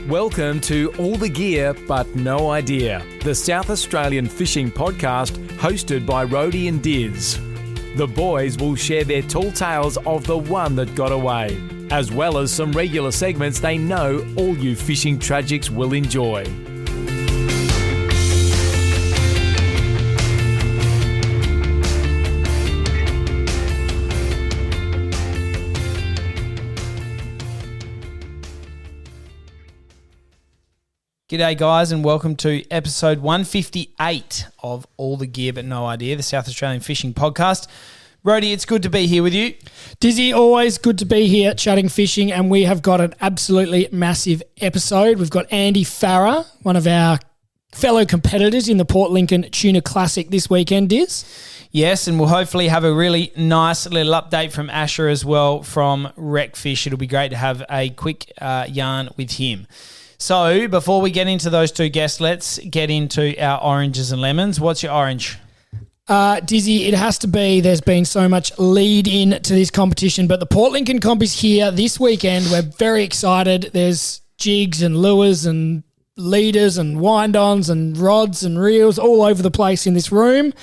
Welcome to All the Gear But No Idea, the South Australian fishing podcast hosted by Rody and Diz. The boys will share their tall tales of the one that got away, as well as some regular segments they know all you fishing tragics will enjoy. G'day guys and welcome to episode 158 of All the Gear But No Idea, the South Australian Fishing Podcast. Rody, it's good to be here with you. Dizzy, always good to be here chatting fishing, and we have got an absolutely massive episode. We've got Andy Farah, one of our fellow competitors in the Port Lincoln Tuna Classic this weekend, Diz. Yes, and we'll hopefully have a really nice little update from Asher as well from RecFish. It'll be great to have a quick yarn with him. So, before we get into those two guests, let's get into our oranges and lemons. What's your orange? Dizzy, it has to be. There's been so much lead in to this competition, but the Port Lincoln Comp is here this weekend. We're very excited. There's jigs and lures and leaders and wind-ons and rods and reels all over the place in this room,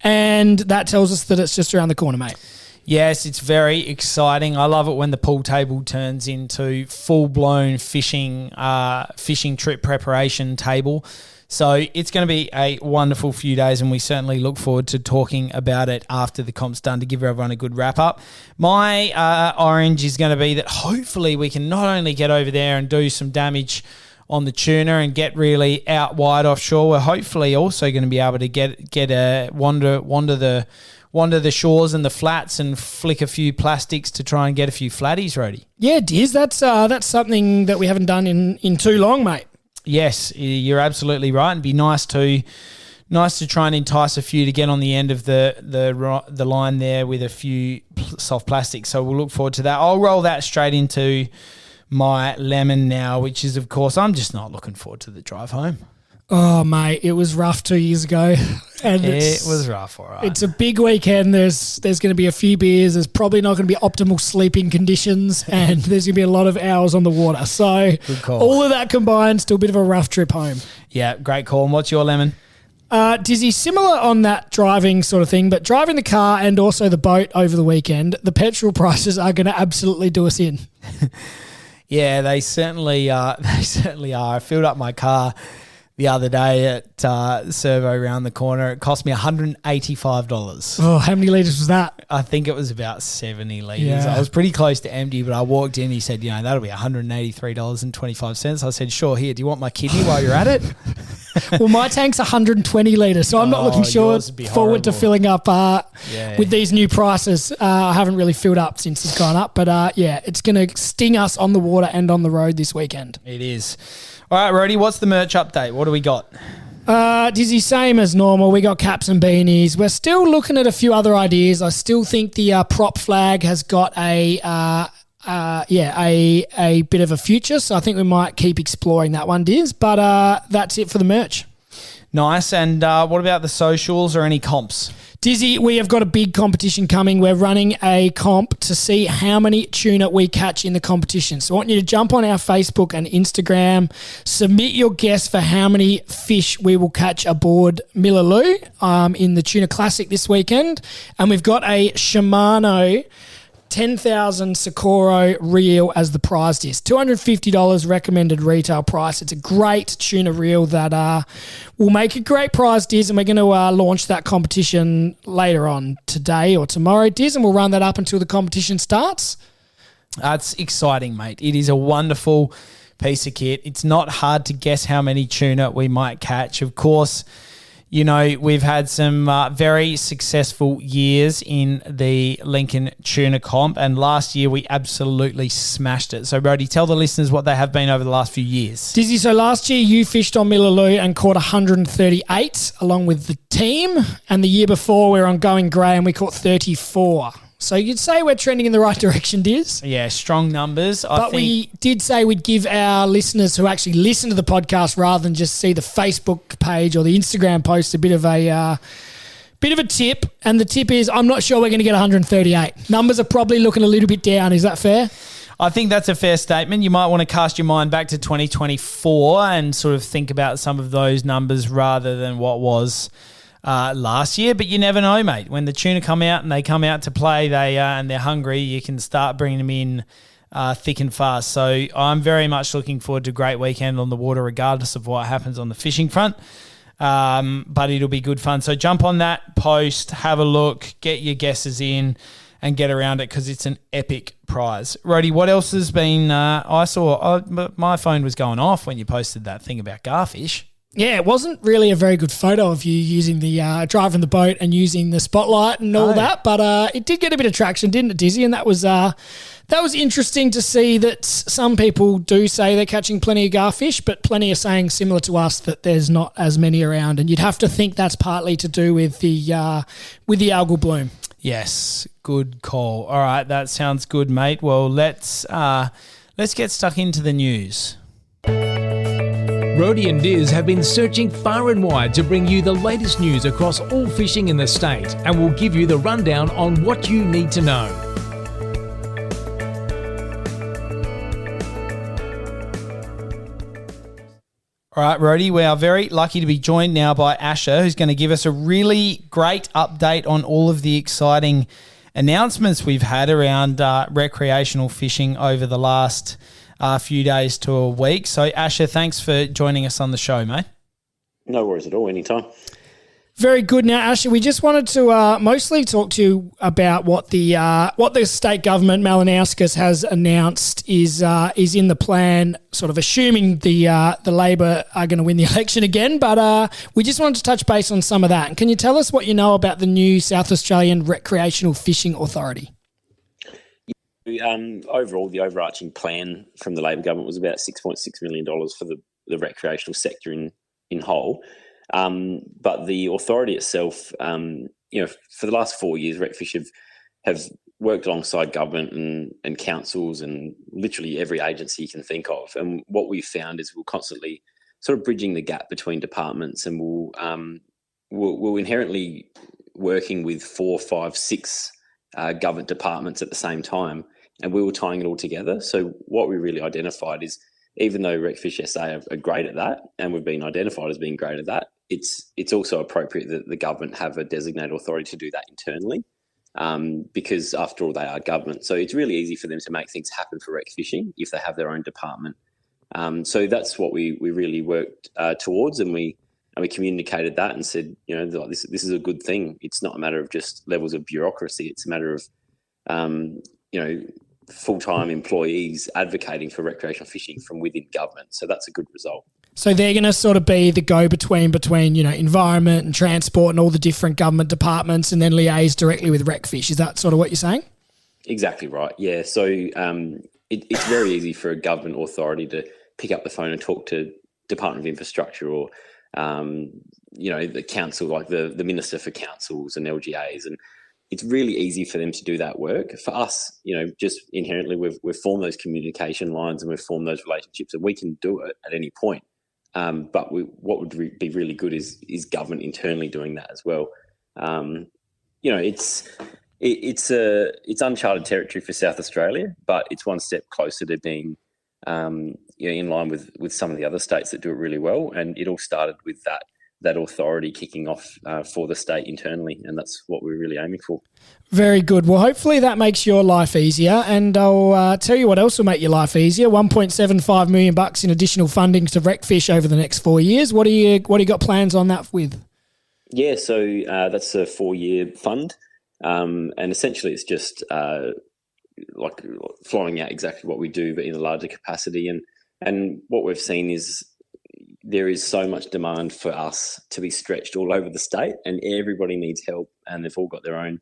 and that tells us that it's just around the corner, mate. Yes, it's very exciting. I love it when the pool table turns into full-blown fishing trip preparation table. So it's going to be a wonderful few days, and we certainly look forward to talking about it after the comp's done to give everyone a good wrap-up. My orange is going to be that hopefully we can not only get over there and do some damage on the tuna and get really out wide offshore, we're hopefully also going to be able to get wander the shores and the flats and flick a few plastics to try and get a few flatties, Rody. Yeah, Diz, that's something that we haven't done in too long, mate. Yes, you're absolutely right. It'd be nice to try and entice a few to get on the end of the line there with a few soft plastics. So we'll look forward to that. I'll roll that straight into my lemon now, which is, of course, I'm just not looking forward to the drive home. Oh, mate, it was rough 2 years ago. And it was rough, all right. It's a big weekend. There's going to be a few beers. There's probably not going to be optimal sleeping conditions, and there's going to be a lot of hours on the water. So good call. All of that combined, still a bit of a rough trip home. Yeah, great call. And what's your lemon? Dizzy, similar on that driving sort of thing, but driving the car and also the boat over the weekend, the petrol prices are going to absolutely do us in. Yeah, they certainly are. They certainly are. I filled up my car the other day at Servo around the corner. It cost me $185. Oh, how many litres was that? I think it was about 70 litres. Yeah. I was pretty close to empty, but I walked in. He said, that'll be $183.25. I said, sure, here, do you want my kidney while you're at it? Well, my tank's 120 litres, so I'm not looking forward to filling up with these new prices. I haven't really filled up since it's gone up, but it's going to sting us on the water and on the road this weekend. It is. All right, Rody, what's the merch update? What do we got? Dizzy, same as normal. We got caps and beanies. We're still looking at a few other ideas. I still think the prop flag has got a bit of a future, so I think we might keep exploring that one, Diz. But that's it for the merch. Nice. And what about the socials or any comps? Dizzy, we have got a big competition coming. We're running a comp to see how many tuna we catch in the competition. So I want you to jump on our Facebook and Instagram, submit your guess for how many fish we will catch aboard Millaloo in the Tuna Classic this weekend. And we've got a Shimano 10,000 Socorro reel as the prize disc. $250 recommended retail price. It's a great tuna reel that will make a great prize disc, and we're going to launch that competition later on today or tomorrow, Diz, and we'll run that up until the competition starts. That's exciting, mate. It is a wonderful piece of kit. It's not hard to guess how many tuna we might catch. Of course, we've had some very successful years in the Lincoln Tuna Comp, and last year we absolutely smashed it. So, Rody, tell the listeners what they have been over the last few years. Dizzy, so last year you fished on Millaloo and caught 138 along with the team, and the year before we were on Going Grey and we caught 34. So you'd say we're trending in the right direction, Diz. Yeah, strong numbers. But we did say we'd give our listeners who actually listen to the podcast rather than just see the Facebook page or the Instagram post a bit of a tip. And the tip is I'm not sure we're going to get 138. Numbers are probably looking a little bit down. Is that fair? I think that's a fair statement. You might want to cast your mind back to 2024 and sort of think about some of those numbers rather than what was last year. But you never know, mate. When the tuna come out and they come out to play, and they're hungry, you can start bringing them in thick and fast. So I'm very much looking forward to a great weekend on the water, regardless of what happens on the fishing front. But it'll be good fun. So jump on that post, have a look, get your guesses in, and get around it because it's an epic prize. Rhodey, what else has been? I saw my phone was going off when you posted that thing about garfish. Yeah, it wasn't really a very good photo of you using the driving the boat and using the spotlight and all that, but it did get a bit of traction, didn't it, Dizzy? And that was interesting to see that some people do say they're catching plenty of garfish, but plenty are saying similar to us that there's not as many around, and you'd have to think that's partly to do with the algal bloom. Yes, good call. All right, that sounds good, mate. Well, let's get stuck into the news. Rhodey and Diz have been searching far and wide to bring you the latest news across all fishing in the state, and will give you the rundown on what you need to know. All right, Rhodey, we are very lucky to be joined now by Asher, who's going to give us a really great update on all of the exciting announcements we've had around recreational fishing over the last few days to a week. So, Asher, thanks for joining us on the show, mate. No worries at all, anytime. Very good. Now, Asher, we just wanted to mostly talk to you about what the state government, Malinauskas, has announced is in the plan, sort of assuming the Labor are going to win the election again. But we just wanted to touch base on some of that. And can you tell us what you know about the new South Australian Recreational Fishing Authority? Overall, the overarching plan from the Labor government was about $6.6 million for the recreational sector in whole. But the authority itself, for the last 4 years, RecFish have worked alongside government and councils and literally every agency you can think of. And what we've found is we're constantly sort of bridging the gap between departments, and we're inherently working with 4, 5, 6 government departments at the same time, and we were tying it all together. So what we really identified is, even though RecFish SA are great at that, and we've been identified as being great at that, it's also appropriate that the government have a designated authority to do that internally, because after all, they are government. So it's really easy for them to make things happen for rec fishing if they have their own department. So that's what we really worked towards, and we communicated that and said, this is a good thing. It's not a matter of just levels of bureaucracy. It's a matter of, full-time employees advocating for recreational fishing from within government. So that's a good result. So they're going to sort of be the go-between between environment and transport and all the different government departments, and then liaise directly with RecFish. Is that sort of what you're saying? Exactly right. Yeah. So it's very easy for a government authority to pick up the phone and talk to Department of Infrastructure or the council, like the Minister for Councils and LGAs, and it's really easy for them to do that work. For us, just inherently, we've formed those communication lines and we've formed those relationships, and we can do it at any point. But what would be really good is government internally doing that as well. It's uncharted territory for South Australia, but it's one step closer to being in line with some of the other states that do it really well. And it all started with that authority kicking off for the state internally, and that's what we're really aiming for. Very good. Well, hopefully that makes your life easier, and I'll tell you what else will make your life easier. $1.75 million in additional funding to RecFish over the next 4 years. What do you got plans on that with? Yeah, so that's a 4-year fund, and essentially it's just like flowing out exactly what we do, but in a larger capacity. And what we've seen is there is so much demand for us to be stretched all over the state, and everybody needs help, and they've all got their own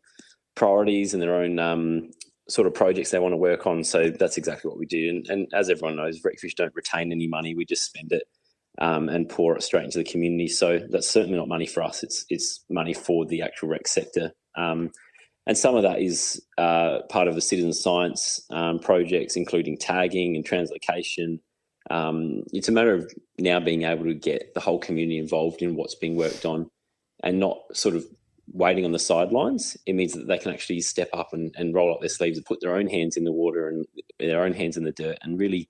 priorities and their own sort of projects they want to work on. So that's exactly what we do. And as everyone knows, RecFish don't retain any money. We just spend it and pour it straight into the community. So that's certainly not money for us. It's money for the actual rec sector. And some of that is part of the citizen science projects, including tagging and translocation. It's a matter of now being able to get the whole community involved in what's being worked on, and not sort of waiting on the sidelines. It means that they can actually step up and roll up their sleeves and put their own hands in the water and their own hands in the dirt and really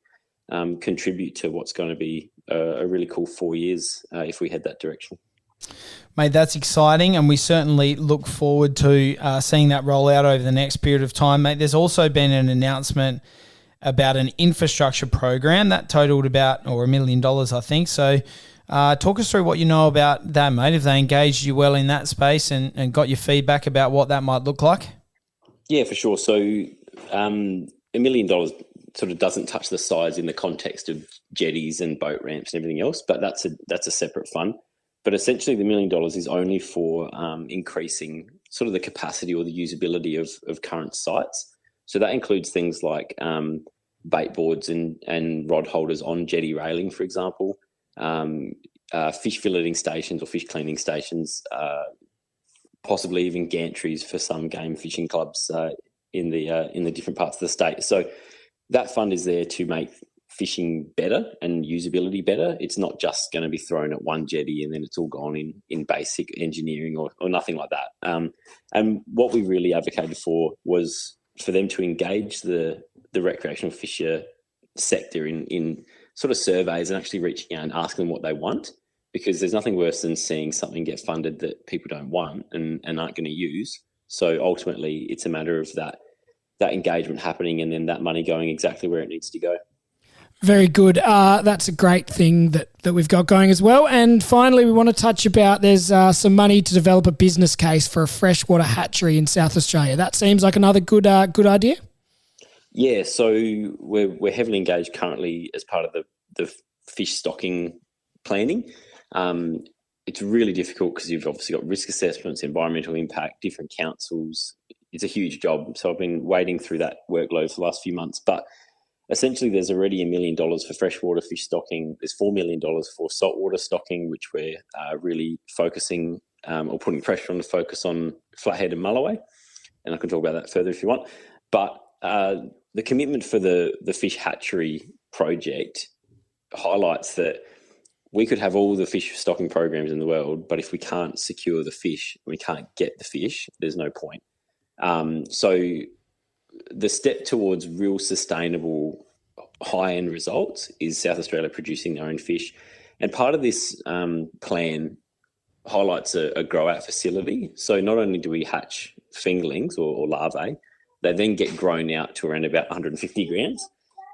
contribute to what's going to be a really cool 4 years if we head that direction. Mate, that's exciting, and we certainly look forward to seeing that roll out over the next period of time. Mate, there's also been an announcement about an infrastructure program that totaled about $1 million, I think. So talk us through what you know about that, mate, if they engaged you well in that space and got your feedback about what that might look like. Yeah, for sure. So $1 million sort of doesn't touch the size in the context of jetties and boat ramps and everything else, but that's a separate fund. But essentially the $1 million is only for increasing sort of the capacity or the usability of current sites. So that includes things like bait boards and rod holders on jetty railing, for example, fish filleting stations or fish cleaning stations, possibly even gantries for some game fishing clubs in the different parts of the state. So that fund is there to make fishing better and usability better. It's not just going to be thrown at one jetty and then it's all gone in basic engineering or nothing like that. And what we really advocated for was for them to engage the recreational fisher sector in sort of surveys and actually reaching out and asking them what they want, because there's nothing worse than seeing something get funded that people don't want and aren't going to use. So ultimately it's a matter of that engagement happening and then that money going exactly where it needs to go. Very good. That's a great thing that we've got going as well. And finally, we want to touch about there's some money to develop a business case for a freshwater hatchery in South Australia. That seems like another good idea. Yeah, so we're heavily engaged currently as part of the fish stocking planning. It's really difficult because you've obviously got risk assessments, environmental impact, different councils. It's a huge job. So I've been wading through that workload for the last few months. But essentially, there's already $1 million for freshwater fish stocking. There's $4 million for saltwater stocking, which we're really focusing or putting pressure on to focus on flathead and mulloway. And I can talk about that further if you want. But the commitment for the fish hatchery project highlights that we could have all the fish stocking programs in the world, but if we can't secure the fish, we can't get the fish, there's no point. So the step towards real sustainable high-end results is South Australia producing their own fish. And part of this plan highlights a grow-out facility. So not only do we hatch fingerlings or larvae, they then get grown out to around about 150 grams.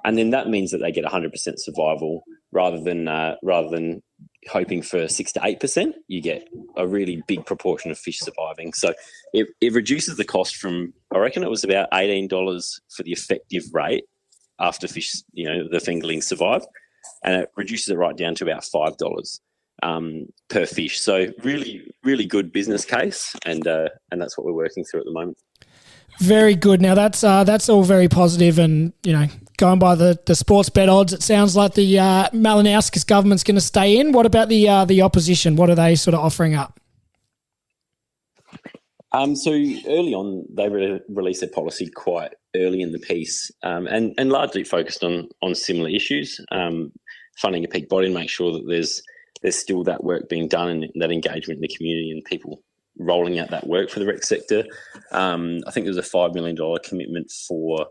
And then that means that they get 100% survival rather than hoping for 6 to 8%. You get a really big proportion of fish surviving. So it reduces the cost from, I reckon it was about $18 for the effective rate after fish, the fingerlings survive. And it reduces it right down to about $5 per fish. So really, really good business case. And that's what we're working through at the moment. Very good. Now that's all very positive, and going by the sports bet odds, it sounds like the Malinauskas government's going to stay in. What about the opposition? What are they sort of offering up? So early on, they released their policy quite early in the piece, and largely focused on similar issues, funding a peak body and make sure that there's still that work being done and that engagement in the community and people rolling out that work for the rec sector. I think there's a $5 million commitment for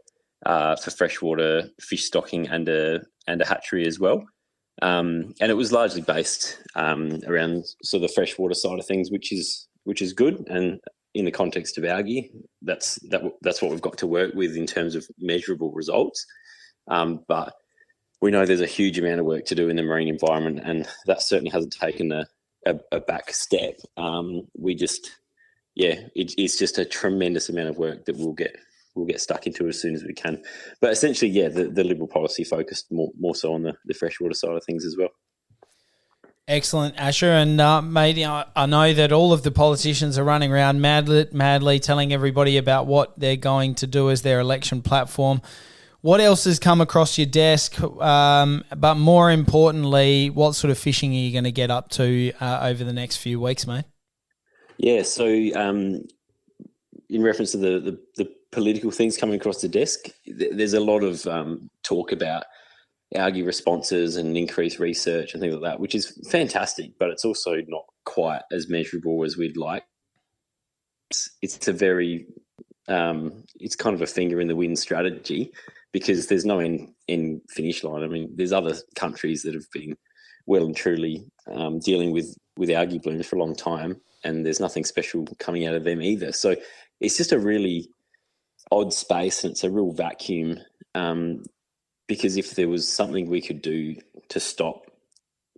freshwater fish stocking and a hatchery as well. And it was largely based around sort of the freshwater side of things, which is good. And in the context of algae, that's what we've got to work with in terms of measurable results. But we know there's a huge amount of work to do in the marine environment, and that certainly hasn't taken a back step. It's just a tremendous amount of work that we'll get stuck into as soon as we can. But essentially, the Liberal policy focused more so on the freshwater side of things as well. Excellent, Asher. And mate, I know that all of the politicians are running around madly telling everybody about what they're going to do as their election platform. What else has come across your desk? But more importantly, what sort of fishing are you going to get up to over the next few weeks, mate? Yeah, so in reference to the political things coming across the desk, there's a lot of talk about algae responses and increased research and things like that, which is fantastic, but it's also not quite as measurable as we'd like. it's a very it's kind of a finger in the wind strategy, because there's no end finish line. I mean, there's other countries that have been well and truly dealing with algae blooms for a long time, and there's nothing special coming out of them either. So it's just a really odd space, and it's a real vacuum, because if there was something we could do to stop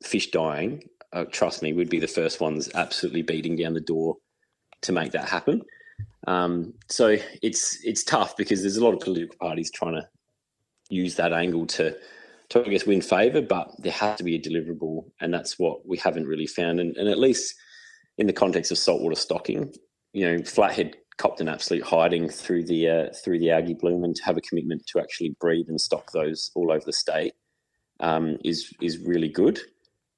fish dying, trust me, we'd be the first ones absolutely beating down the door to make that happen. So it's tough, because there's a lot of political parties trying to use that angle to I guess win favour, but there has to be a deliverable, and that's what we haven't really found. And at least in the context of saltwater stocking, Flathead copped an absolute hiding through the algae bloom, and to have a commitment to actually breed and stock those all over the state is really good.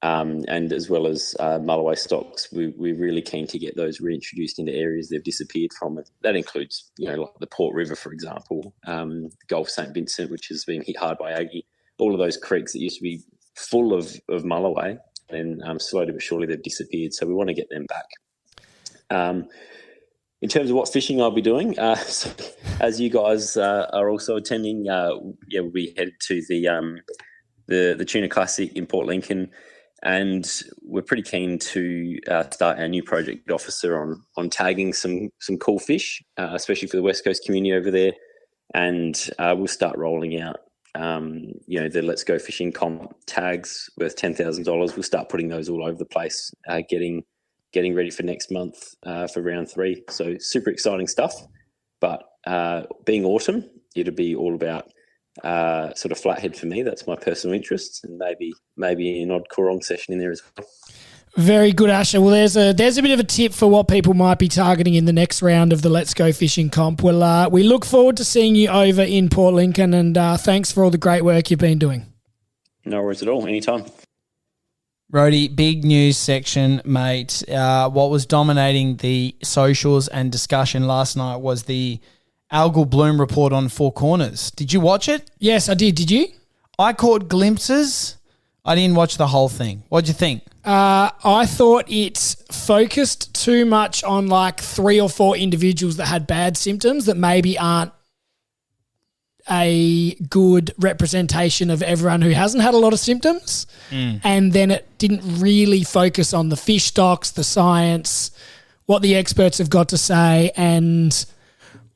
And as well as mulloway stocks, we're really keen to get those reintroduced into areas they've disappeared from. That includes, like the Port River, for example, Gulf St Vincent, which has been hit hard by algae. All of those creeks that used to be full of mulloway, and slowly but surely they've disappeared. So we want to get them back. In terms of what fishing I'll be doing, so as you guys are also attending, we'll be headed to the Tuna Classic in Port Lincoln, and we're pretty keen to start our new project officer on tagging some cool fish, especially for the West Coast community over there. And we'll start rolling out, the Let's Go Fishing comp tags worth $10,000. We'll start putting those all over the place, getting ready for next month for round 3. So super exciting stuff. But being autumn, it'll be all about sort of flathead for me. That's my personal interest, and maybe an odd Coorong session in there as well. Very good, Asher. Well, there's a bit of a tip for what people might be targeting in the next round of the Let's Go Fishing comp. Well, we look forward to seeing you over in Port Lincoln, and thanks for all the great work you've been doing. No worries at all. Anytime. Rody, big news section, mate. What was dominating the socials and discussion last night was the algal bloom report on Four Corners. Did you watch it? Yes, I did. Did you? I caught glimpses. I didn't watch the whole thing. What'd you think? I thought it focused too much on like 3 or 4 individuals that had bad symptoms that maybe aren't a good representation of everyone who hasn't had a lot of symptoms. And then it didn't really focus on the fish stocks, the science, what the experts have got to say, and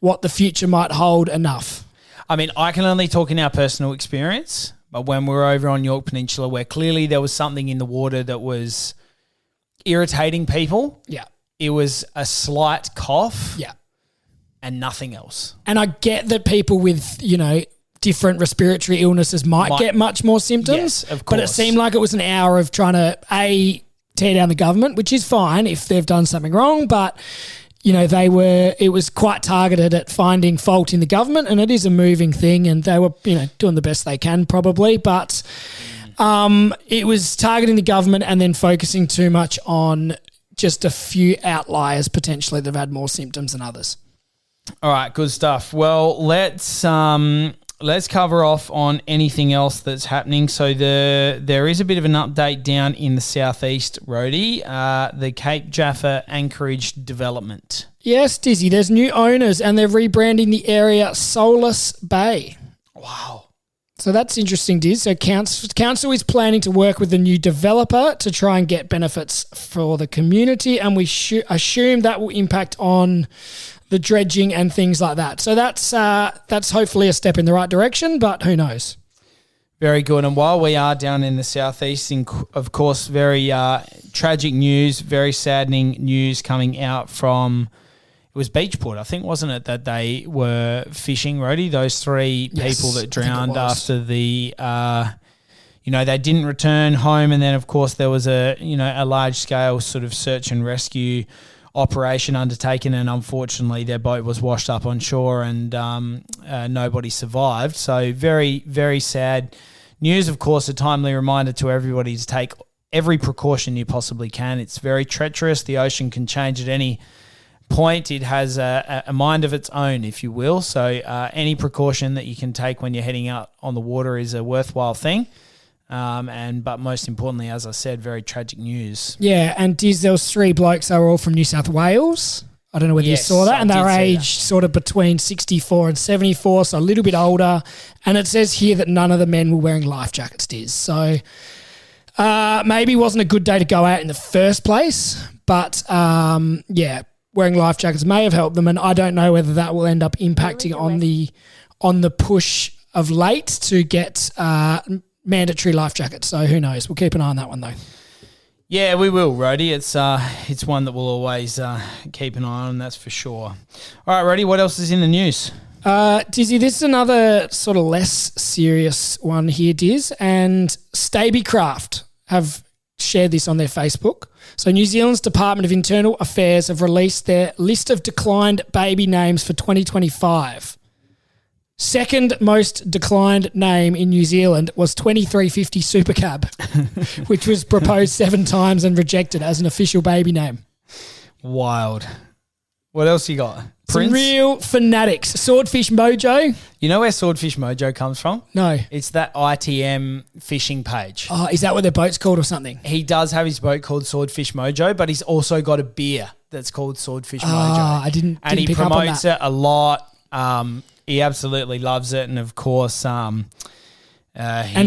what the future might hold enough. I mean, I can only talk in our personal experience, but when we were over on York Peninsula, where clearly there was something in the water that was irritating people. Yeah. It was a slight cough. Yeah. And nothing else. And I get that people with, different respiratory illnesses might get much more symptoms. Yes, of course. But it seemed like it was an hour of trying to, tear down the government, which is fine if they've done something wrong, but it was quite targeted at finding fault in the government, and it is a moving thing, and they were, doing the best they can probably, but it was targeting the government and then focusing too much on just a few outliers potentially that have had more symptoms than others. All right, good stuff. Well, let's cover off on anything else that's happening. So there is a bit of an update down in the southeast, Rody, the Cape Jaffa Anchorage development. Yes, Dizzy, there's new owners and they're rebranding the area Solace Bay. Wow. So that's interesting, Diz. So council is planning to work with the new developer to try and get benefits for the community, and we assume that will impact on the dredging and things like that. So that's hopefully a step in the right direction, but who knows? Very good. And while we are down in the southeast, of course, very tragic news, very saddening news coming out from, it was Beachport, I think, wasn't it, that they were fishing, Rody? Those 3 people that drowned after the, they didn't return home. And then, of course, there was a large-scale sort of search and rescue operation undertaken, and unfortunately their boat was washed up on shore, and nobody survived. So very, very sad news. Of course, a timely reminder to everybody to take every precaution you possibly can. It's very treacherous. The ocean can change at any point. It has a mind of its own, if you will. So any precaution that you can take when you're heading out on the water is a worthwhile thing. But most importantly, as I said, very tragic news. Yeah, and Diz, there was 3 blokes. They were all from New South Wales. I don't know whether you saw that. And they're aged sort of between 64 and 74, so a little bit older. And it says here that none of the men were wearing life jackets, Diz. So maybe wasn't a good day to go out in the first place. But, wearing life jackets may have helped them. And I don't know whether that will end up impacting on the push of late to get mandatory life jackets. So who knows? We'll keep an eye on that one, though. Yeah, we will, Rhodey. It's one that we'll always keep an eye on, that's for sure. All right, Rhodey, what else is in the news? Dizzy, this is another sort of less serious one here, Diz, and Stabycraft have shared this on their Facebook. So New Zealand's Department of Internal Affairs have released their list of declined baby names for 2025. Second most declined name in New Zealand was 2350 Supercab, which was proposed 7 times and rejected as an official baby name. Wild. What else you got? Some real fanatics. Swordfish Mojo. You know where Swordfish Mojo comes from? No. It's that ITM fishing page. Oh, is that what their boat's called or something? He does have his boat called Swordfish Mojo, but he's also got a beer that's called Swordfish Mojo. I didn't and he pick up on promotes that. it a lot. He absolutely loves it, and of course, and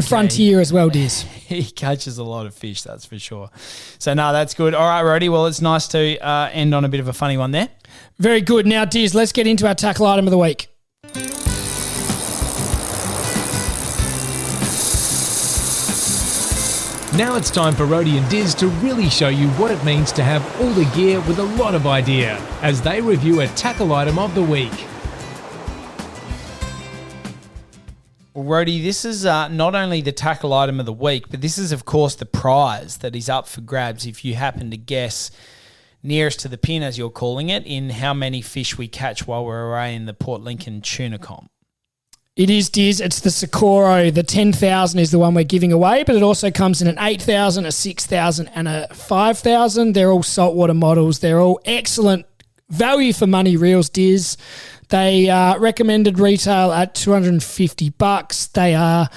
Frontier as well, Diz. He catches a lot of fish, that's for sure. So, no, that's good. All right, Rhodey, well, it's nice to end on a bit of a funny one there. Very good. Now, Diz, let's get into our tackle item of the week. Now it's time for Rhodey and Diz to really show you what it means to have all the gear with a lot of idea as they review a tackle item of the week. Well, Rhodey, this is not only the tackle item of the week, but this is, of course, the prize that is up for grabs if you happen to guess nearest to the pin, as you're calling it, in how many fish we catch while we're away in the Port Lincoln Tuna Comp. It is, Diz. It's the Socorro. The 10,000 is the one we're giving away, but it also comes in an 8,000, a 6,000 and a 5,000. They're all saltwater models. They're all excellent value for money reels, Diz. They recommended retail at $250.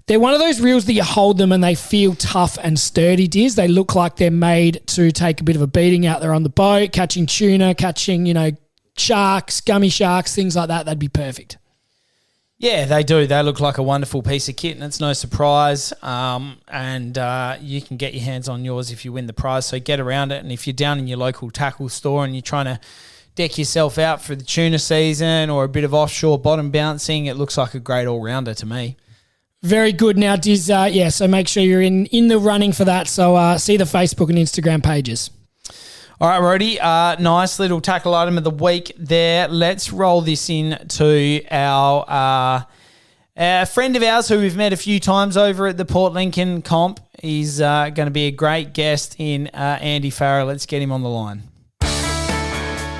They're one of those reels that you hold them and they feel tough and sturdy, Diz. They look like they're made to take a bit of a beating out there on the boat, catching tuna, catching, sharks, gummy sharks, things like that. That'd be perfect. Yeah, they do. They look like a wonderful piece of kit, and it's no surprise. And you can get your hands on yours if you win the prize, so get around it. And if you're down in your local tackle store and you're trying to deck yourself out for the tuna season or a bit of offshore bottom bouncing, it looks like a great all-rounder to me. Very good. Now, Diz, so make sure you're in the running for that. So see the Facebook and Instagram pages. All right, Rhodey, nice little tackle item of the week there. Let's roll this into our friend of ours who we've met a few times over at the Port Lincoln Comp. He's going to be a great guest in Andy Farrer. Let's get him on the line.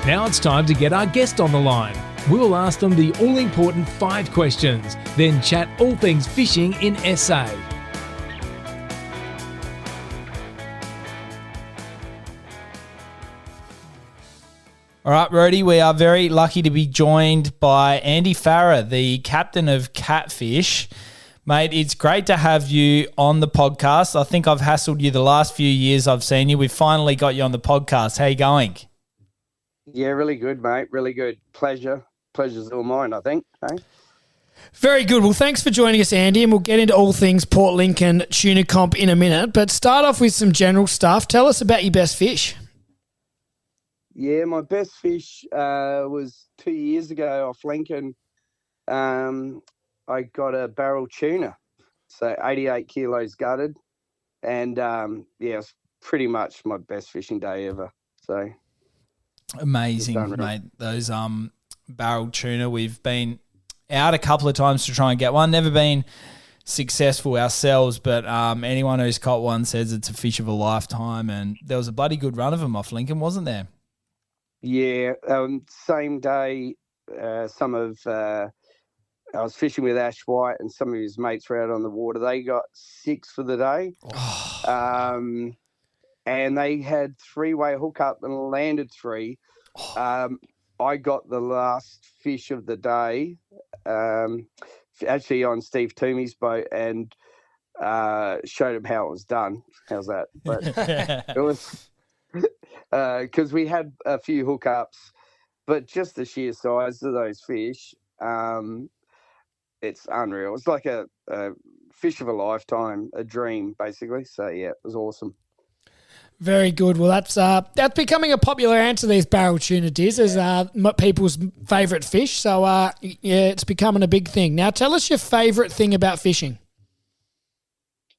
Now it's time to get our guest on the line. We'll ask them the all-important 5 questions, then chat all things fishing in SA. All right, Rhodey, we are very lucky to be joined by Andy Farrer, the captain of Catfish. Mate, it's great to have you on the podcast. I think I've hassled you the last few years I've seen you. We've finally got you on the podcast. How you going? Yeah, really good, mate. Really good. Pleasure's all mine, I think. Hey? Very good. Well, thanks for joining us, Andy, and we'll get into all things Port Lincoln Tuna Comp in a minute. But start off with some general stuff. Tell us about your best fish. Yeah, my best fish was 2 years ago off Lincoln. I got a barrel tuna, so 88 kilos gutted. And, it's pretty much my best fishing day ever. So amazing, mate. Those barrel tuna, we've been out a couple of times to try and get one. Never been successful ourselves, but anyone who's caught one says it's a fish of a lifetime. And there was a bloody good run of them off Lincoln, wasn't there? Yeah, same day, I was fishing with Ash White and some of his mates were out on the water. They got 6 for the day. And they had 3-way hookup and landed 3. I got the last fish of the day, actually on Steve Toomey's boat, and showed him how it was done. How's that? But because we had a few hookups, but just the sheer size of those fish, it's unreal. It's like a fish of a lifetime, a dream, basically. So, yeah, it was awesome. Very good. Well, that's becoming a popular answer, these barrel tuna, Diz, as people's favourite fish. So, yeah, it's becoming a big thing. Now, tell us your favourite thing about fishing.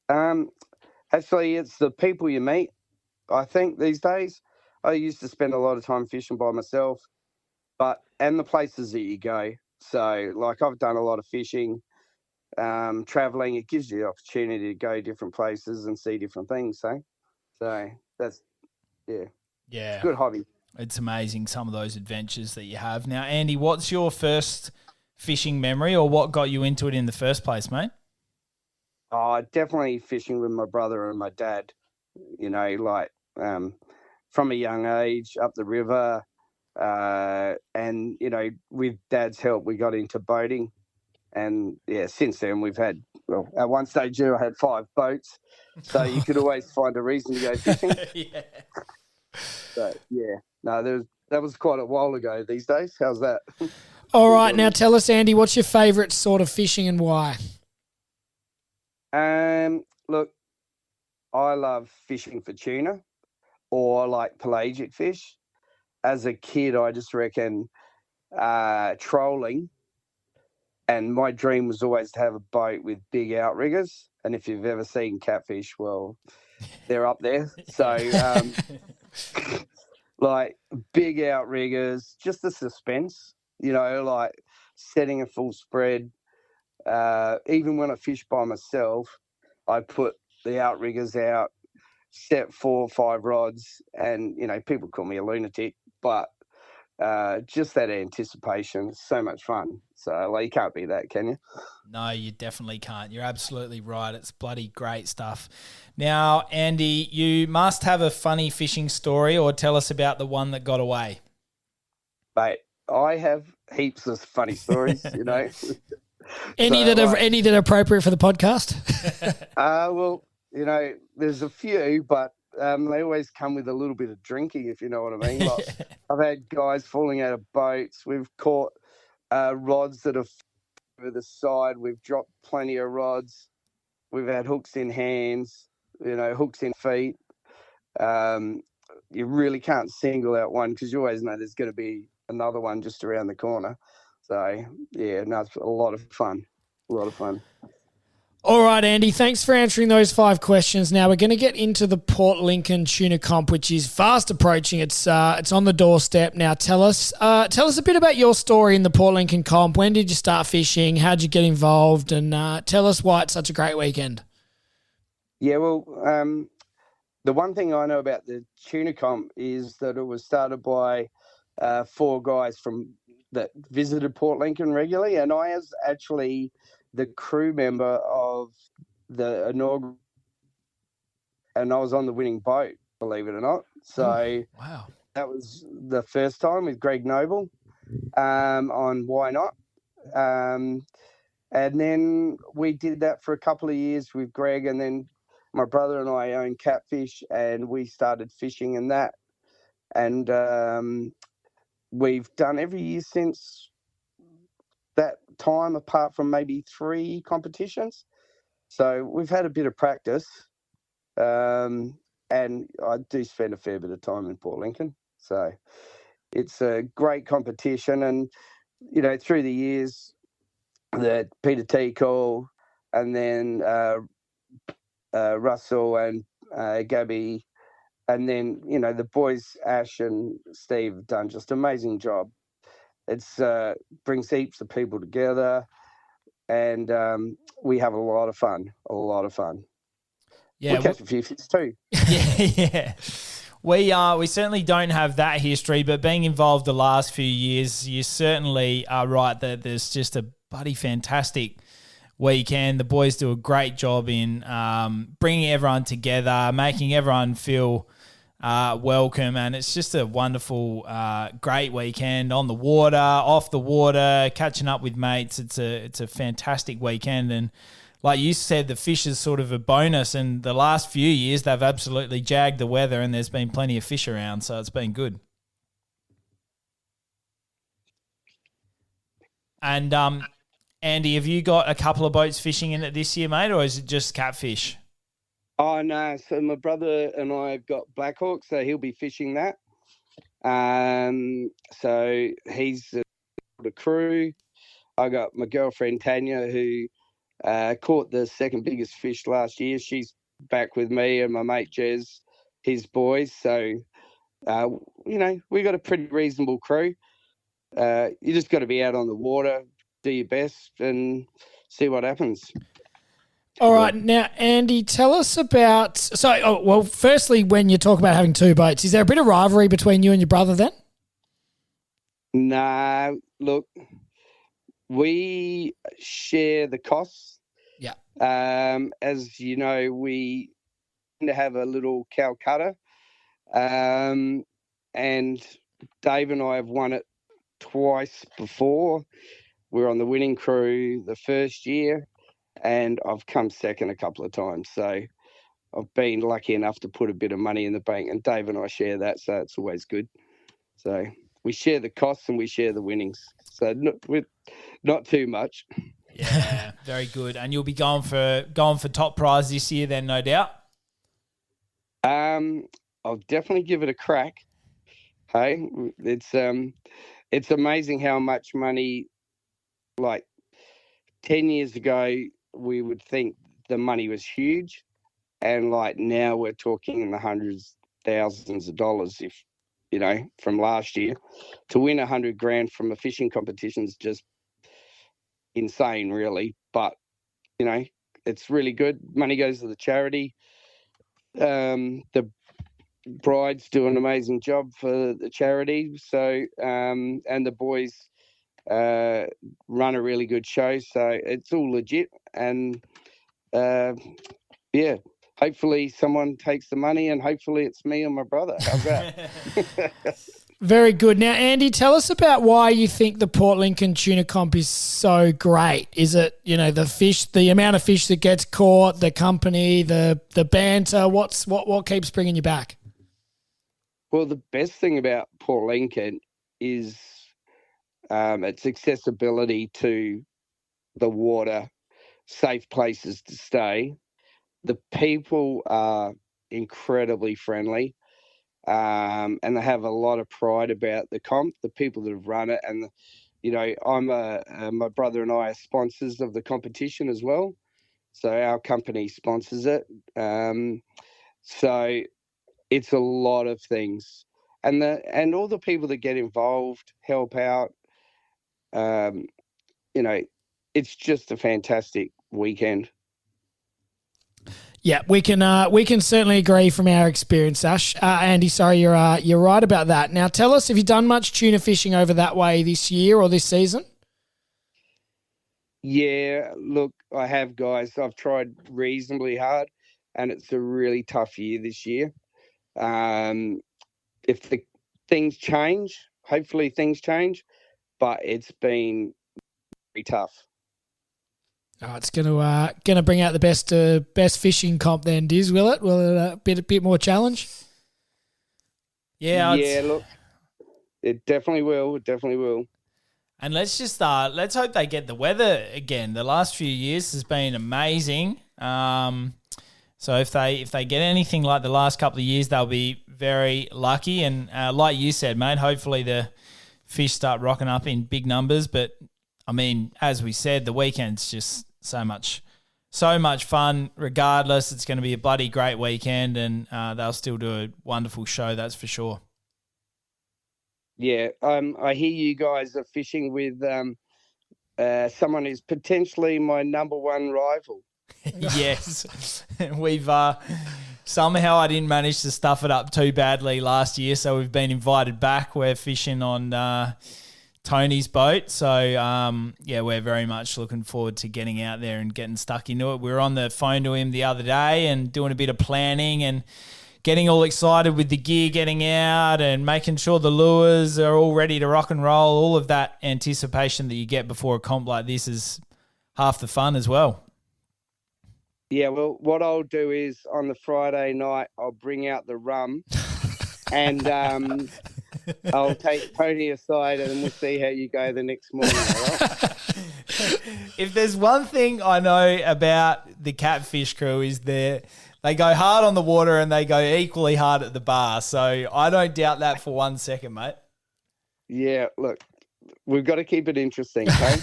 Actually, it's the people you meet, I think, these days. I used to spend a lot of time fishing by myself, and the places that you go. So, like, I've done a lot of fishing, travelling. It gives you the opportunity to go different places and see different things, So that's, it's a good hobby. It's amazing, some of those adventures that you have. Now, Andy, what's your first fishing memory, or what got you into it in the first place, mate? Definitely fishing with my brother and my dad, from a young age up the river. And, with Dad's help, we got into boating. And, since then we've had, at one stage I had 5 boats. So you could always find a reason to go fishing. Yeah. So, that was quite a while ago these days. How's that? All right. Now tell us, Andy, what's your favourite sort of fishing and why? Look, I love fishing for tuna or like pelagic fish. As a kid, I just reckon trolling. And my dream was always to have a boat with big outriggers. And if you've ever seen Catfish, well, they're up there. So, like big outriggers, just the suspense, like setting a full spread. Even when I fish by myself, I put the outriggers out, set 4 or 5 rods, and, people call me a lunatic, but just that anticipation is so much fun. So, you can't beat that, can you? No, you definitely can't. You're absolutely right. It's bloody great stuff. Now, Andy, you must have a funny fishing story, or tell us about the one that got away. Mate, I have heaps of funny stories, Any that are appropriate for the podcast? Well, there's a few, but they always come with a little bit of drinking, if you know what I mean. Like, I've had guys falling out of boats. We've caught rods that have over the side. We've dropped plenty of rods. We've had hooks in hands, hooks in feet. You really can't single out one because you always know there's going to be another one just around the corner. So, it's a lot of fun. A lot of fun. All right, Andy, thanks for answering those 5 questions. Now we're going to get into the Port Lincoln Tuna Comp, which is fast approaching. It's on the doorstep. Now tell us a bit about your story in the Port Lincoln Comp. When did you start fishing? How did you get involved? And tell us why it's such a great weekend. Yeah, well, the one thing I know about the Tuna Comp is that it was started by 4 guys that visited Port Lincoln regularly, and I was actually the crew member of the inaugural, and I was on the winning boat, believe it or not. So wow, that was the first time with Greg Noble on Why Not. And then we did that for a couple of years with Greg, and then my brother and I own Catfish, and we started fishing in that. And we've done every year since that time, apart from maybe 3 competitions. So we've had a bit of practice, and I do spend a fair bit of time in Port Lincoln. So it's a great competition, and through the years, that Peter Tickle, and then Russell and Gabby, and then the boys Ash and Steve have done just an amazing job. It's brings heaps of people together, and we have a lot of fun. Yeah, we catch a few fish too. Yeah. We certainly don't have that history, but being involved the last few years, you certainly are right that there's just a bloody fantastic weekend. The boys do a great job in bringing everyone together, making everyone feel welcome, and it's just a wonderful, great weekend on the water, off the water, catching up with mates. It's a fantastic weekend, and like you said, the fish is sort of a bonus, and the last few years they've absolutely jagged the weather, and there's been plenty of fish around, so it's been good. And Andy, have you got a couple of boats fishing in it this year, mate, or is it just catfish? Oh, no. So my brother and I have got Black Hawk, so he'll be fishing that. So he's the crew. I got my girlfriend, Tanya, who caught the second biggest fish last year. She's back with me and my mate, Jez, his boys. So, we got a pretty reasonable crew. You just got to be out on the water, do your best, and see what happens. All right. Now, Andy, tell us about... firstly, when you talk about having two boats, is there a bit of rivalry between you and your brother then? Nah, look, we share the costs. Yeah. As you know, we tend to have a little Calcutta. And Dave and I have won it twice before. We're on the winning crew the first year, and I've come second a couple of times. So I've been lucky enough to put a bit of money in the bank, and Dave and I share that, so it's always good. So we share the costs and we share the winnings. So not too much. Yeah, very good. And you'll be going for top prize this year then, no doubt? I'll definitely give it a crack. Hey, it's amazing how much money, like 10 years ago, we would think the money was huge. And like now we're talking in the hundreds, thousands of dollars from last year. To win $100,000 from a fishing competition is just insane, really. But, it's really good. Money goes to the charity. The brides do an amazing job for the charity. So, and the boys run a really good show. So it's all legit. And, hopefully someone takes the money, and hopefully it's me and my brother. How's that? Very good. Now, Andy, tell us about why you think the Port Lincoln Tuna Comp is so great. Is it, the fish, the amount of fish that gets caught, the company, the banter? What keeps bringing you back? Well, the best thing about Port Lincoln is its accessibility to the water, safe places to stay. The people are incredibly friendly, and they have a lot of pride about the comp, the people that have run it. And, my brother and I are sponsors of the competition as well. So our company sponsors it. So it's a lot of things. And all the people that get involved, help out, it's just a fantastic weekend. Yeah, we can certainly agree from our experience, Ash. Andy, sorry, you're right about that. Now, tell us, have you done much tuna fishing over that way this year or this season? Yeah, look, I have, guys. I've tried reasonably hard, and it's a really tough year this year. If the things change, hopefully things change, but it's been very tough. Oh, it's gonna bring out the best fishing comp then, Diz, will it? Will it a bit more challenge? Yeah, look, it definitely will. It definitely will. And let's hope they get the weather again. The last few years has been amazing. So if they get anything like the last couple of years, they'll be very lucky. And like you said, mate, hopefully the fish start rocking up in big numbers. But I mean, as we said, the weekend's just so much fun. Regardless, it's going to be a bloody great weekend, and they'll still do a wonderful show. That's for sure. Yeah, I hear you guys are fishing with someone who's potentially my number one rival. Yes, we've somehow I didn't manage to stuff it up too badly last year, so we've been invited back. We're fishing on Tony's boat, so we're very much looking forward to getting out there and getting stuck into it. We were on the phone to him the other day and doing a bit of planning and getting all excited with the gear getting out and making sure the lures are all ready to rock and roll. All of that anticipation that you get before a comp like this is half the fun as well. Yeah, well, what I'll do is on the Friday night, I'll bring out the rum and I'll take Tony aside and we'll see how you go the next morning, all right? If there's one thing I know about the Catfish crew is they go hard on the water and they go equally hard at the bar. So I don't doubt that for 1 second, mate. Yeah, look, we've got to keep it interesting, okay?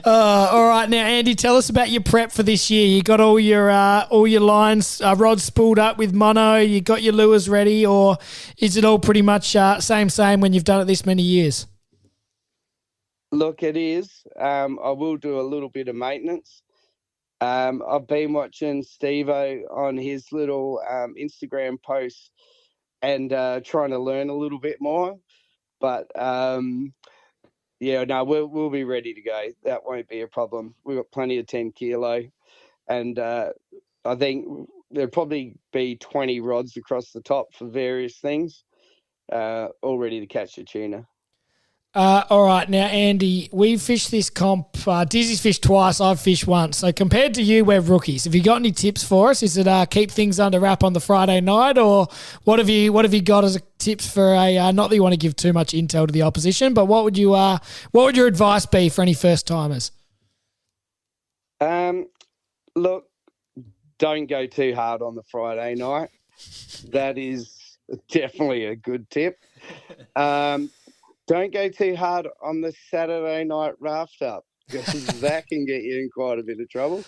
All right, now Andy, tell us about your prep for this year. You got all your lines, rods spooled up with mono. You got your lures ready, or is it all pretty much same when you've done it this many years? Look, it is. I will do a little bit of maintenance. I've been watching Steve-O on his little Instagram posts and trying to learn a little bit more. But yeah, no, we'll be ready to go. That won't be a problem. We've got plenty of 10 kilo, and I think there'll probably be 20 rods across the top for various things, all ready to catch the tuna. All right, now Andy, we've fished this comp. Dizzy's fished twice, I've fished once. So compared to you, we're rookies. Have you got any tips for us? Is it keep things under wrap on the Friday night, or what have you got as tips for a? Not that you want to give too much intel to the opposition, but what would your advice be for any first timers? Look, don't go too hard on the Friday night. That is definitely a good tip. Don't go too hard on the Saturday night raft up, because that can get you in quite a bit of trouble.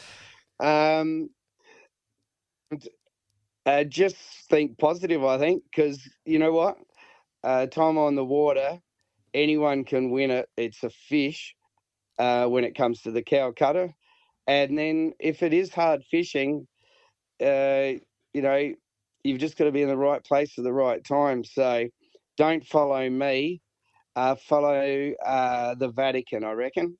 Just think positive, I think, because you know what? Time on the water, anyone can win it. It's a fish when it comes to the cow cutter. And then if it is hard fishing, you know, you've just got to be in the right place at the right time. So don't follow me. Follow the Vatican, I reckon.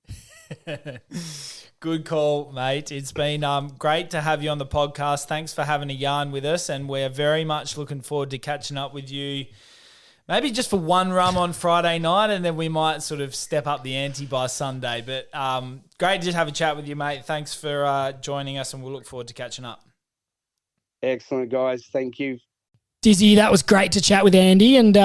Good call, mate. It's been great to have you on the podcast. Thanks for having a yarn with us, and we're very much looking forward to catching up with you. Maybe just for one rum on Friday night, and then we might sort of step up the ante by Sunday. But great to have a chat with you, mate. Thanks for joining us, and we'll look forward to catching up. Excellent, guys. Thank you. Dizzy, that was great to chat with Andy, and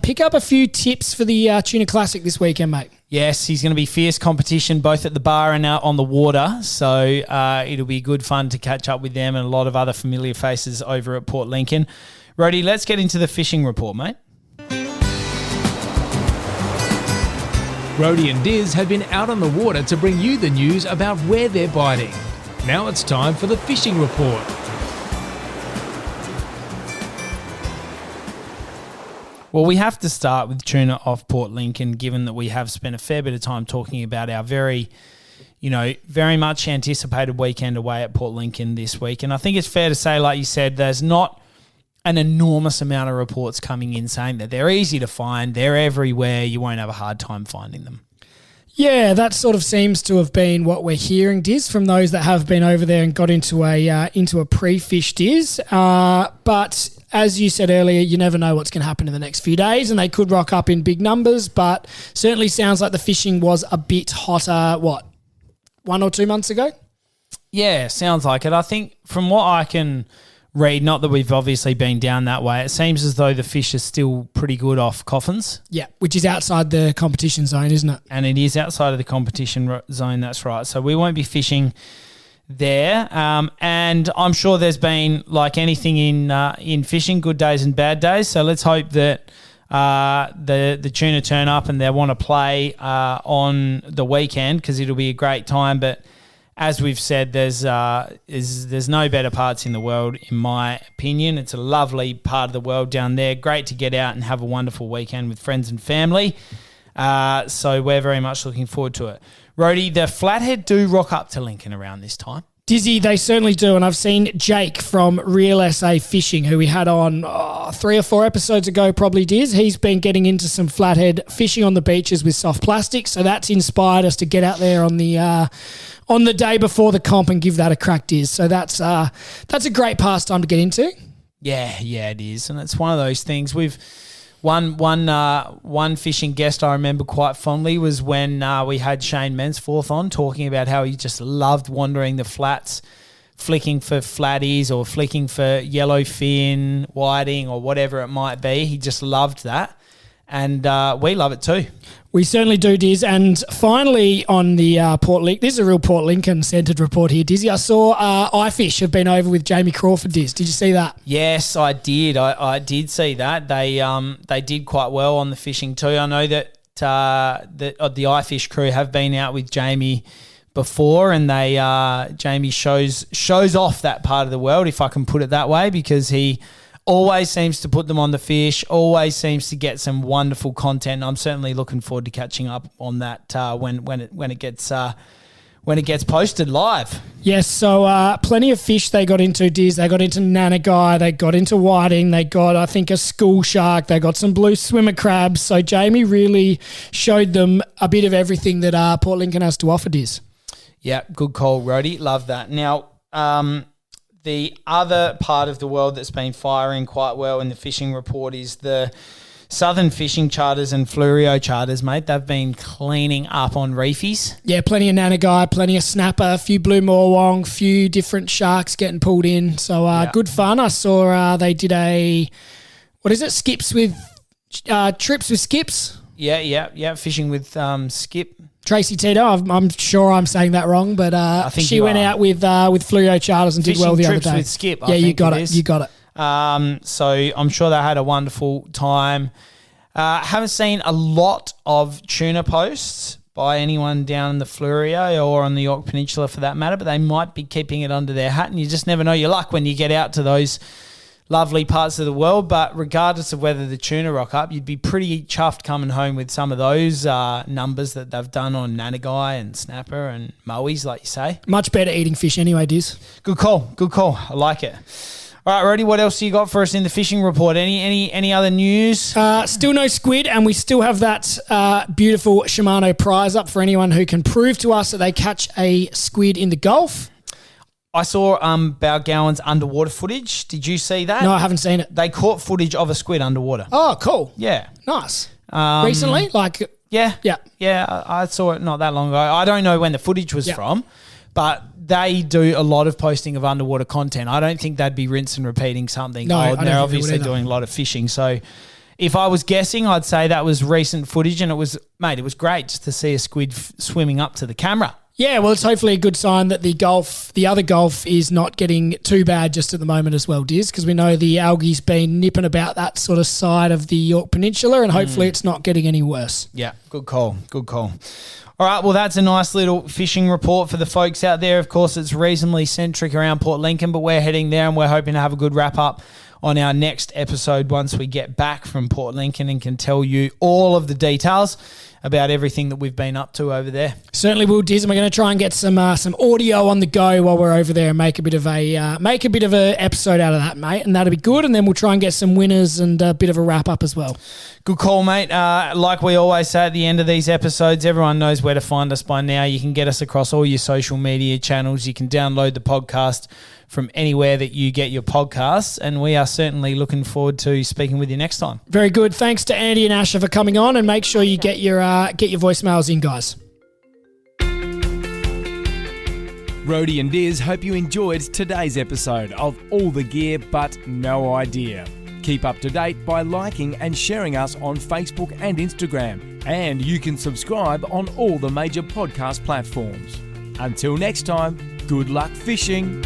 pick up a few tips for the Tuna Classic this weekend, mate. Yes, he's going to be fierce competition both at the bar and out on the water, so it'll be good fun to catch up with them and a lot of other familiar faces over at Port Lincoln. Rody, let's get into the fishing report, mate. Rody and Diz have been out on the water to bring you the news about where they're biting. Now it's time for the fishing report. Well, we have to start with tuna off Port Lincoln, given that we have spent a fair bit of time talking about our very much anticipated weekend away at Port Lincoln this week. And I think it's fair to say, like you said, there's not an enormous amount of reports coming in saying that they're easy to find, they're everywhere, you won't have a hard time finding them. Yeah, that sort of seems to have been what we're hearing, Diz, from those that have been over there and got into a pre-fish, Diz. But as you said earlier, you never know what's going to happen in the next few days, and they could rock up in big numbers, but certainly sounds like the fishing was a bit hotter, 1 or 2 months ago? Yeah, sounds like it. I think from what I can read, not that we've obviously been down that way, it seems as though the fish is still pretty good off Coffins. Yeah, which is outside the competition zone, isn't it? And it is outside of the competition zone, that's right. So we won't be fishing there. And I'm sure there's been, like anything in fishing, good days and bad days. So let's hope that the tuna turn up and they want to play on the weekend, because it'll be a great time. But as we've said, there's no better parts in the world, in my opinion. It's a lovely part of the world down there. Great to get out and have a wonderful weekend with friends and family. So we're very much looking forward to it. Rody, the Flathead do rock up to Lincoln around this time. Dizzy, they certainly do. And I've seen Jake from Real SA Fishing, who we had on 3 or 4 episodes ago, probably, Diz. He's been getting into some flathead fishing on the beaches with soft plastic. So that's inspired us to get out there on the day before the comp and give that a crack, Diz. So that's a great pastime to get into. Yeah, it is. And it's one of those things. We've one fishing guest I remember quite fondly was when we had Shane Mensforth on, talking about how he just loved wandering the flats flicking for flatties or flicking for yellowfin, whiting, or whatever it might be. He just loved that. And we love it too. We certainly do, Diz. And finally on the Port Lincoln, this is a real Port Lincoln centred report here, Dizzy. I saw iFish have been over with Jamie Crawford, Diz. Did you see that? Yes, I did. I did see that. They did quite well on the fishing too. I know that the iFish crew have been out with Jamie before, and Jamie shows off that part of the world, if I can put it that way, because he always seems to put them on the fish, always seems to get some wonderful content. I'm certainly looking forward to catching up on that when it gets posted live. Yes, so plenty of fish they got into, Diz. They got into nanagai, they got into whiting, they got, I think, a school shark, they got some blue swimmer crabs. So Jamie really showed them a bit of everything that Port Lincoln has to offer, Diz. Yeah, good call, Rhodey. Love that. Now, the other part of the world that's been firing quite well in the fishing report is the Southern Fishing Charters and Flurio Charters, mate. They've been cleaning up on reefies. Yeah, plenty of nanagai, plenty of snapper, a few blue morwong, few different sharks getting pulled in. So good fun. I saw they did trips with skips. Yeah, fishing with Skip. Tracy Tito, I'm sure I'm saying that wrong, but I think she went out with Flurio Charters and did well the other day. Fishing trips with Skip, I think you got it. So I'm sure they had a wonderful time. Haven't seen a lot of tuna posts by anyone down in the Flurio or on the York Peninsula for that matter, but they might be keeping it under their hat, and you just never know your luck when you get out to those lovely parts of the world. But regardless of whether the tuna rock up, you'd be pretty chuffed coming home with some of those numbers that they've done on nanagai and snapper and mowies, like you say. Much better eating fish anyway, Diz. Good call. I like it. All right, Roddy, what else you got for us in the fishing report? Any other news? Still no squid, and we still have that beautiful Shimano prize up for anyone who can prove to us that they catch a squid in the Gulf. I saw Balgowan's underwater footage. Did you see that? No, I haven't seen it. They caught footage of a squid underwater. Oh, cool. Yeah. Nice. Recently? Yeah. I saw it not that long ago. I don't know when the footage was from, but they do a lot of posting of underwater content. I don't think they'd be rinse and repeating something old. They're obviously doing a lot of fishing. So if I was guessing, I'd say that was recent footage, and it was great just to see a squid swimming up to the camera. Yeah, well, it's hopefully a good sign that the other Gulf is not getting too bad just at the moment as well, Diz, because we know the algae's been nipping about that sort of side of the York Peninsula, and hopefully it's not getting any worse. Yeah, good call. All right, well, that's a nice little fishing report for the folks out there. Of course, it's reasonably centric around Port Lincoln, but we're heading there and we're hoping to have a good wrap-up on our next episode once we get back from Port Lincoln and can tell you all of the details about everything that we've been up to over there. Certainly will, Diz, and we're going to try and get some audio on the go while we're over there and make a bit of a episode out of that, mate, and that'll be good. And then we'll try and get some winners and a bit of a wrap up as well. Good call, mate. Like we always say at the end of these episodes, everyone knows where to find us by now. You can get us across all your social media channels. You can download the podcast from anywhere that you get your podcasts, and we are certainly looking forward to speaking with you next time. Very good. Thanks to Andy and Asher for coming on, and make sure you get your voicemails in, guys. Rhodey and Diz hope you enjoyed today's episode of All the Gear But No Idea. Keep up to date by liking and sharing us on Facebook and Instagram, and you can subscribe on all the major podcast platforms. Until next time, good luck fishing.